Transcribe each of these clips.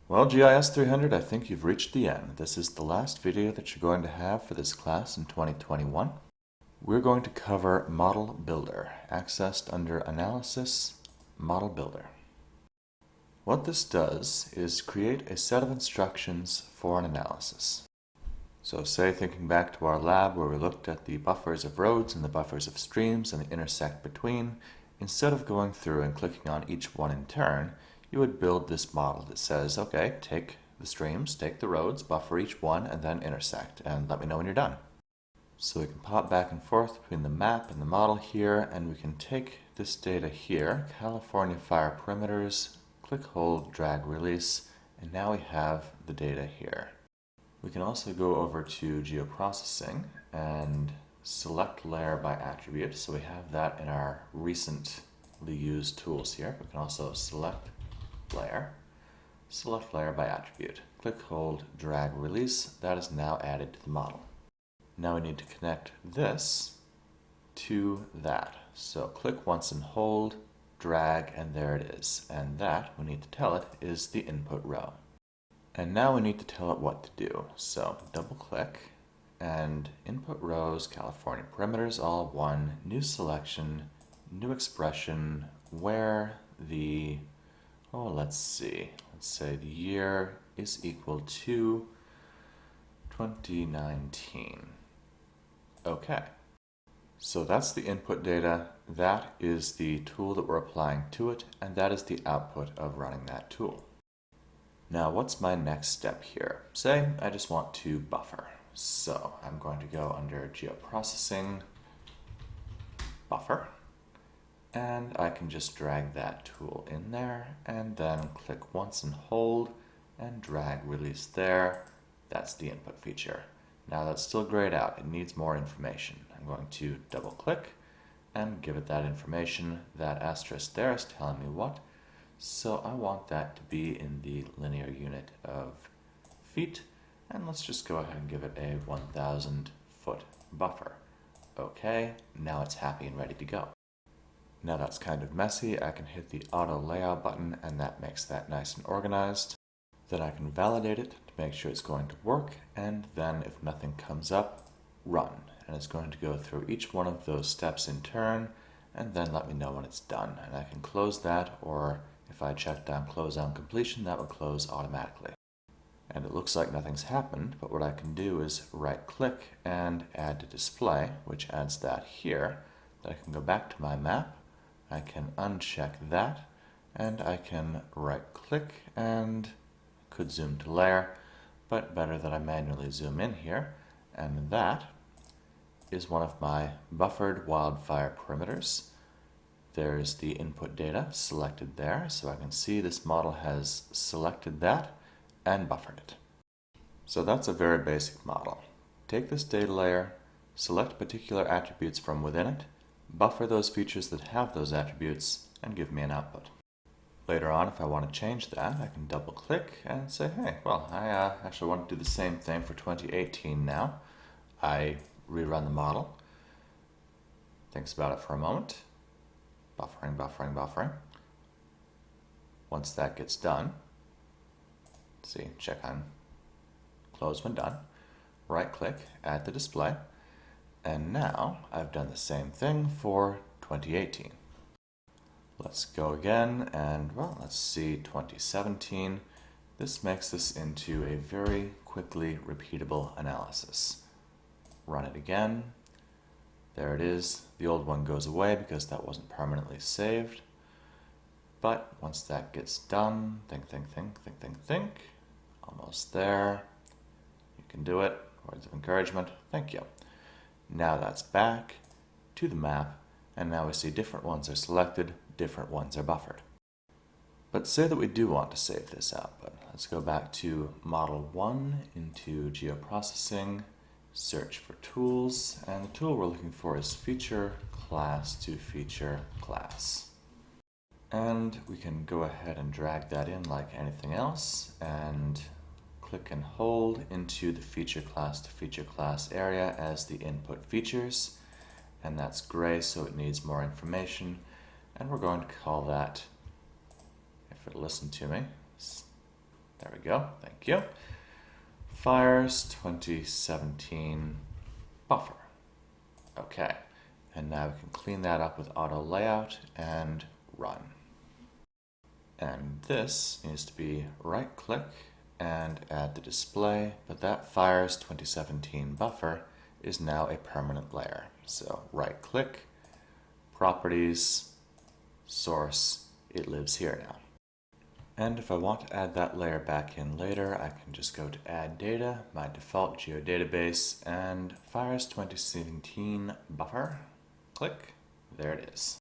Well, GIS 300, I think you've reached the end. This is the last video that you're going to have for this class in 2021. We're going to cover Model Builder, accessed under Analysis, Model Builder. What this does is create a set of instructions for an analysis. So say, thinking back to our lab where we looked at the buffers of roads and the buffers of streams and the intersect between, instead of going through and clicking on each one in turn, you would build this model that says, okay, take the streams, take the roads, buffer each one, and then intersect, and let me know when you're done. So we can pop back and forth between the map and the model here, and we can take this data here, California fire perimeters, click, hold, drag, release, and now we have the data here. We can also go over to Geoprocessing and select layer by attribute, so we have that in our recently used tools here. We can also select layer by attribute. Click, hold, drag, release. That is now added to the model. Now we need to connect this to that. So click once and hold, drag, and there it is. And that, we need to tell it, is the input row. And now we need to tell it what to do. So double click and input rows, California perimeters, all one, new selection, new expression, where the, let's say the year is equal to 2019. Okay, so that's the input data, that is the tool that we're applying to it, and that is the output of running that tool. Now what's my next step here? Say I just want to buffer. So I'm going to go under Geoprocessing Buffer, and I can just drag that tool in there and then click once and hold and drag release there. That's the input feature. Now that's still grayed out, it needs more information. I'm going to double click and give it that information. That asterisk there is telling me what. So I want that to be in the linear unit of feet, and let's just go ahead and give it a 1,000 foot buffer. Okay, now it's happy and ready to go. Now that's kind of messy. I can hit the auto layout button and that makes that nice and organized. Then I can validate it to make sure it's going to work, and then if nothing comes up, run. And it's going to go through each one of those steps in turn and then let me know when it's done. And I can close that, or if I check down close on completion, that would close automatically. And it looks like nothing's happened, but what I can do is right click and add to display, which adds that here. Then I can go back to my map, I can uncheck that, and I can right click and could zoom to layer, but better that I manually zoom in here. And that is one of my buffered wildfire perimeters. There's the input data selected there, so I can see this model has selected that and buffered it. So that's a very basic model. Take this data layer, select particular attributes from within it, buffer those features that have those attributes, and give me an output. Later on, if I want to change that, I can double click and say, hey, well, I actually want to do the same thing for 2018 now. I rerun the model, thinks about it for a moment, buffering, buffering, buffering. Once that gets done, see, check on close when done, right click, add to display, and now I've done the same thing for 2018. Let's go again, and well, let's see 2017. This makes this into a very quickly repeatable analysis. Run it again. There it is. The old one goes away because that wasn't permanently saved. But once that gets done, think. Almost there. You can do it. Words of encouragement. Thank you. Now that's back to the map, and now we see different ones are selected, different ones are buffered. But say that we do want to save this output. Let's go back to Model 1 into Geoprocessing, search for tools, and the tool we're looking for is Feature Class to Feature Class. And we can go ahead and drag that in like anything else, and click and hold into the Feature Class to Feature Class area as the input features. And that's gray, so it needs more information. And we're going to call that, if it'll listen to me, There we go, thank you. Fires 2017 buffer. Okay, and now we can clean that up with auto layout and run. And this needs to be right click and add the display, but that Fires 2017 buffer is now a permanent layer. So right click, properties, source, it lives here now. And if I want to add that layer back in later, I can just go to add data, my default geodatabase, and Fires 2017 buffer. Click, there it is.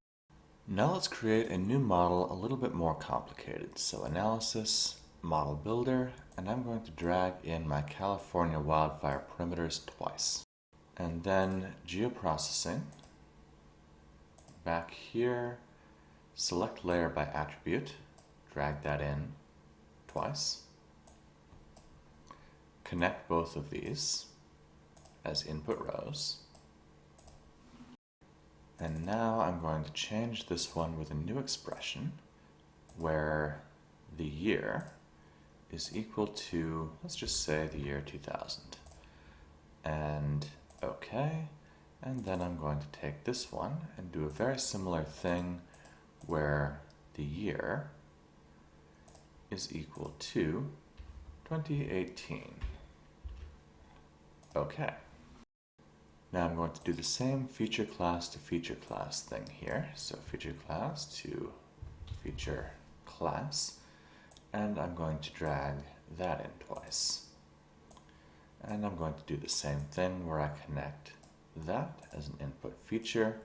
Now let's create a new model a little bit more complicated. So analysis, model builder, and I'm going to drag in my California wildfire perimeters twice. And then geoprocessing, back here, select layer by attribute, drag that in twice, connect both of these as input rows, and now I'm going to change this one with a new expression where the year is equal to, let's just say, the year 2000. And okay, and then I'm going to take this one and do a very similar thing where the year is equal to 2018. Okay. Now I'm going to do the same feature class to feature class thing here. So feature class to feature class, and I'm going to drag that in twice. And I'm going to do the same thing where I connect that as an input feature.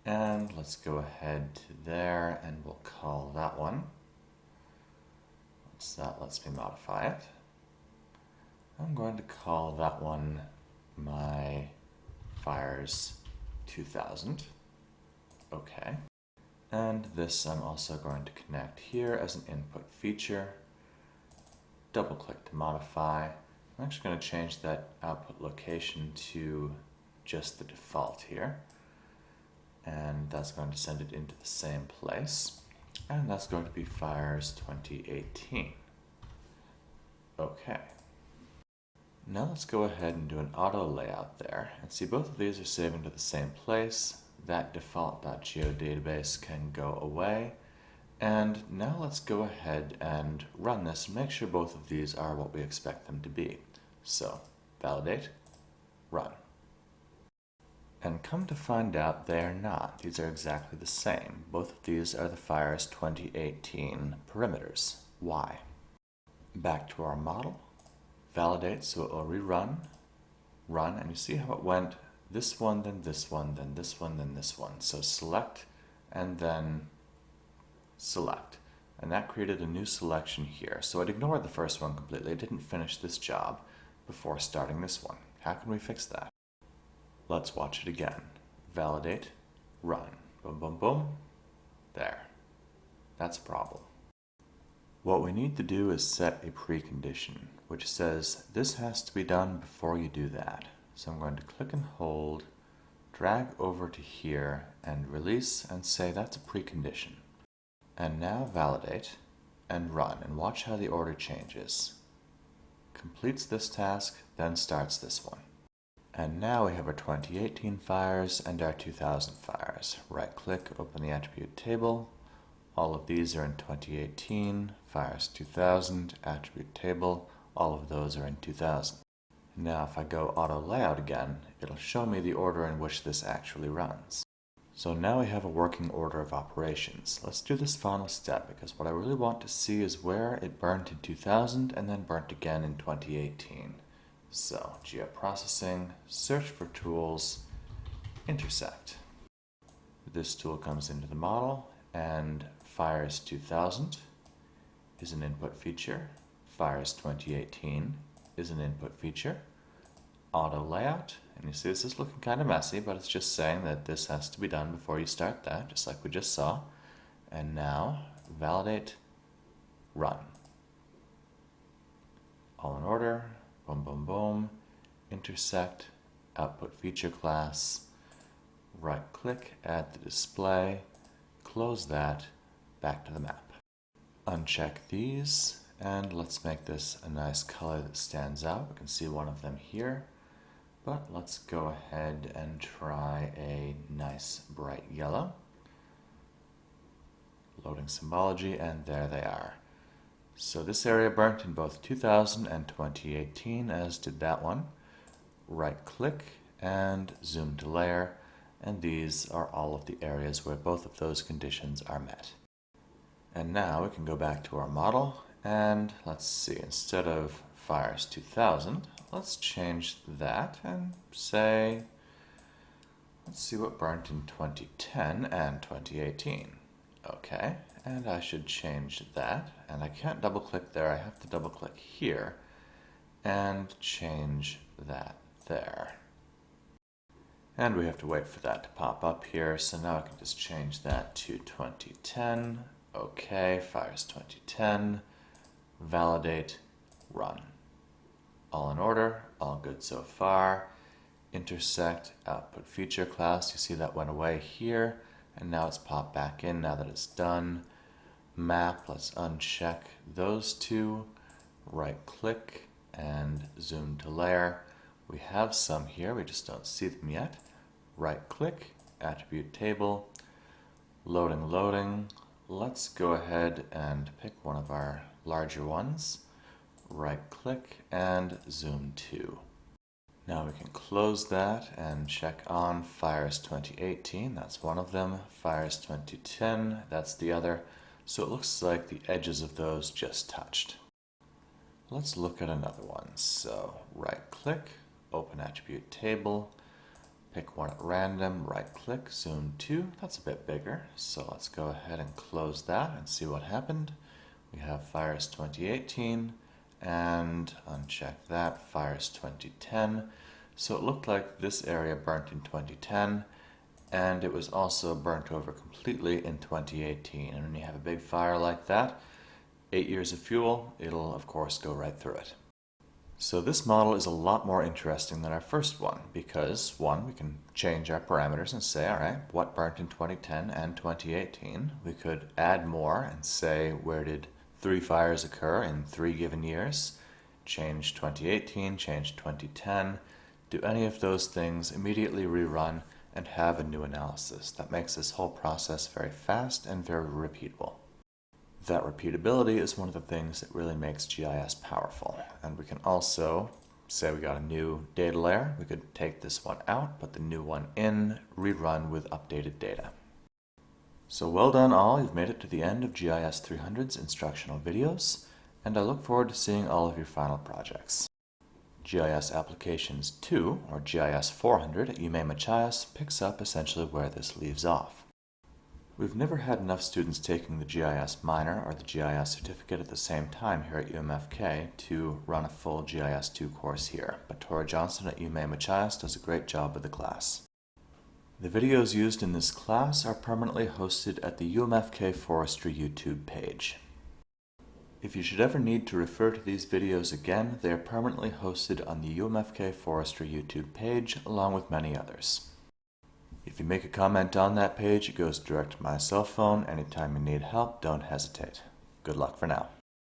And let's go ahead to there and we'll call that one. So that lets me modify it. I'm going to call that one my Fires 2000. Okay. And this I'm also going to connect here as an input feature. Double click to modify. I'm actually going to change that output location to just the default here. And that's going to send it into the same place. And that's going to be Fires 2018. Okay. Now let's go ahead and do an auto layout there. And see, both of these are saving to the same place. That default.geodatabase can go away. And now let's go ahead and run this and make sure both of these are what we expect them to be. So, validate, run. And come to find out they are not. These are exactly the same. Both of these are the Fires 2018 perimeters. Why? Back to our model. Validate, so it will rerun, run, and you see how it went this one, then this one, then this one, then this one. So select and then select. And that created a new selection here. So it ignored the first one completely. It didn't finish this job before starting this one. How can we fix that? Let's watch it again. Validate, run. Boom, boom, boom. There. That's a problem. What we need to do is set a precondition, which says this has to be done before you do that. So I'm going to click and hold, drag over to here, and release and say that's a precondition. And now validate and run, and watch how the order changes. Completes this task, then starts this one. And now we have our 2018 fires and our 2000 fires. Right click, open the attribute table. All of these are in 2018, Fires 2000, attribute table, all of those are in 2000. Now if I go auto layout again, it'll show me the order in which this actually runs. So now we have a working order of operations. Let's do this final step because what I really want to see is where it burnt in 2000 and then burnt again in 2018. So geoprocessing, search for tools, intersect. This tool comes into the model and Fires 2000 is an input feature. Fires 2018 is an input feature. Auto layout, and you see this is looking kind of messy, but it's just saying that this has to be done before you start that, just like we just saw. And now, validate, run. All in order, boom, boom, boom, intersect, output feature class, right click, add the display, close that, back to the map. Uncheck these, And let's make this a nice color that stands out. We can see one of them here. But let's go ahead and try a nice bright yellow. Loading symbology, and there they are. So this area burnt in both 2000 and 2018, as did that one. Right click and zoom to layer, and these are all of the areas where both of those conditions are met. And now we can go back to our model, and let's see, instead of fires 2000, let's change that and say, let's see what burnt in 2010 and 2018. Okay, and I should change that, and I can't double click there, I have to double click here and change that there. And we have to wait for that to pop up here, so now I can just change that to 2010. Okay, fires 2010, validate, run. All in order, all good so far. Intersect, output feature class, you see that went away here, and now it's popped back in now that it's done. Map, let's uncheck those two, right click and zoom to layer. We have some here, we just don't see them yet. Right click, attribute table, loading. Let's go ahead and pick one of our larger ones. Right click and zoom to. Now we can close that and check on fires 2018, that's one of them. Fires 2010, that's the other. So it looks like the edges of those just touched. Let's look at another one. So right click, open attribute table, pick one at random, right click, zoom to. That's a bit bigger. So let's go ahead and close that and see what happened. We have fires 2018 and uncheck that, fires 2010. So it looked like this area burnt in 2010, and it was also burnt over completely in 2018. And when you have a big fire like that, 8 years of fuel, it'll of course go right through it. So this model is a lot more interesting than our first one because, one, we can change our parameters and say, all right, what burnt in 2010 and 2018? We could add more and say, where did 3 fires occur in 3 given years? Change 2018, change 2010. Do any of those things, immediately rerun, and have a new analysis. That makes this whole process very fast and very repeatable. That repeatability is one of the things that really makes GIS powerful. And we can also say we got a new data layer. We could take this one out, put the new one in, rerun with updated data. So well done all, you've made it to the end of GIS 300's instructional videos, and I look forward to seeing all of your final projects. GIS Applications 2, or GIS 400 at UMA Machias, picks up essentially where this leaves off. We've never had enough students taking the GIS minor or the GIS certificate at the same time here at UMFK to run a full GIS 2 course here, but Tora Johnson at UMA Machias does a great job with the class. The videos used in this class are permanently hosted at the UMFK Forestry YouTube page. If you should ever need to refer to these videos again, they are permanently hosted on the UMFK Forestry YouTube page, along with many others. If you make a comment on that page, it goes direct to my cell phone. Anytime you need help, don't hesitate. Good luck for now.